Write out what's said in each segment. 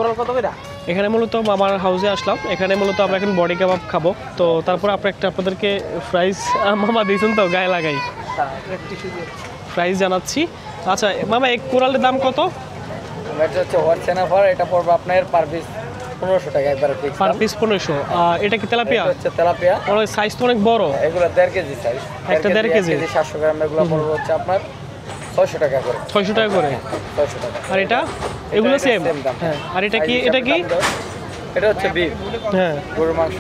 Coral কত করে? এখানে মূলত মামার হাউসে আসলাম, এখানে মূলত আমরা এখন বডি কাবাব খাবো। তো তারপর আপনাদেরকে প্রাইস মামা দিয়েছেন তো গায়ে লাগাই প্রাইস জানাচ্ছি। আচ্ছা মামা এক কোরালের দাম কত? এটা হচ্ছে হোয়াটসঅ্যাপ, এটা পড়বে আপনার পার পিস 1500 টাকা একবার ফিক্স। Per piece 1500। এটা কি তেলাপিয়া? এটা হচ্ছে তেলাপিয়া। ওর সাইজ তো অনেক বড়, এগুলো 1.5 কেজি সাইজ। একটা 1.5 কেজি 700 গ্রাম, এগুলো পড়বে হচ্ছে আপনার 600 টাকা করে। 600 টাকা করে। 600 টাকা। আর এটা এগুলো সেম? হ্যাঁ। আর এটা কি? এটা কি? এটা হচ্ছে বিফ, হ্যাঁ গরুর মাংস।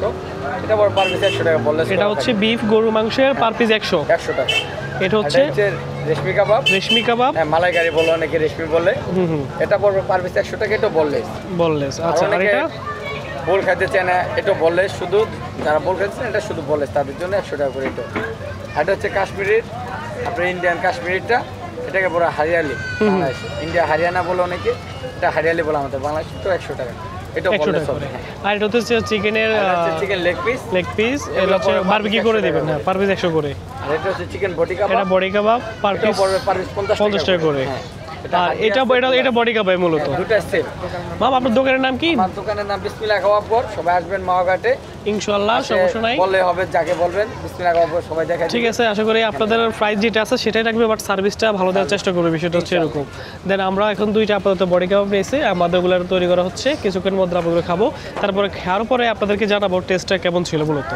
এটা বড় পার পিস 100 টাকা বললে। এটা হচ্ছে বিফ গরু মাংসের পার পিস 100 টাকা। এটা হচ্ছে রেশমি কাবাব। রেশমি কাবাব, হ্যাঁ মালাইকারি বলে অনেকে, রেশমি বলে। এটা পড়বে পার পিস 100 টাকা। এটা বললেস। আচ্ছা আর এটা বোল খাইতে চায় না, এটা বললেস শুধু। যারা বোল খাইতে চান এটা শুধু বললেস, তাদের জন্য 100 টাকা করে। এটা হচ্ছে কাশ্মীরের, আপনার ইন্ডিয়ান কাশ্মীরিটা, এটাকে বলে হারিয়ালি। ইন্ডিয়া হারিয়ানা বলে অনেকে, এটা হারিয়ালি বলে আমাদের বাংলাদেশে। তো 100 টাকা। এটা 100 টাকা করে। আর এটা হচ্ছে চিকেনের চিকেন লেগ পিস। এটা হচ্ছে বারবিকিউ করে দিবেন। হ্যাঁ পার পিস 100 করে। আর এটা হচ্ছে চিকেন বডি কাবাব। এটা বডি কাবাব পার পিস পার পিস 50 টাকা করে। আর এটা বডি কাবাব মূলত। দুটো সেম। মামা আপনার দোকানের নাম কি? আমার দোকানের নাম বিসমিল্লাহ কাবাবঘর। সবাই আসবেন মাওয়াঘাটে ইনশাআল্লাহ, সমস্যা নাই। বললে হবে, যাকে বলবেন বিসমিল্লাহ কাবাবঘর সবাই দেখায়। ঠিক আছে, আশা করি আপনাদের প্রাইস যেটা আছে সেটাই রাখবে, বাট সার্ভিসটা ভালো দেওয়ার চেষ্টা করবে, বিষয়টা হচ্ছে এরকম। দেন আমরা এখন দুইটা আপাতত বডি কাবাব নিয়েছি, আমাদের ওগুলো তৈরি করা হচ্ছে, কিছুক্ষণের মধ্যে আপনাদের খাবো। তারপরে খাওয়ার পরে আপনাদেরকে জানাবো টেস্টটা কেমন ছিল মূলত।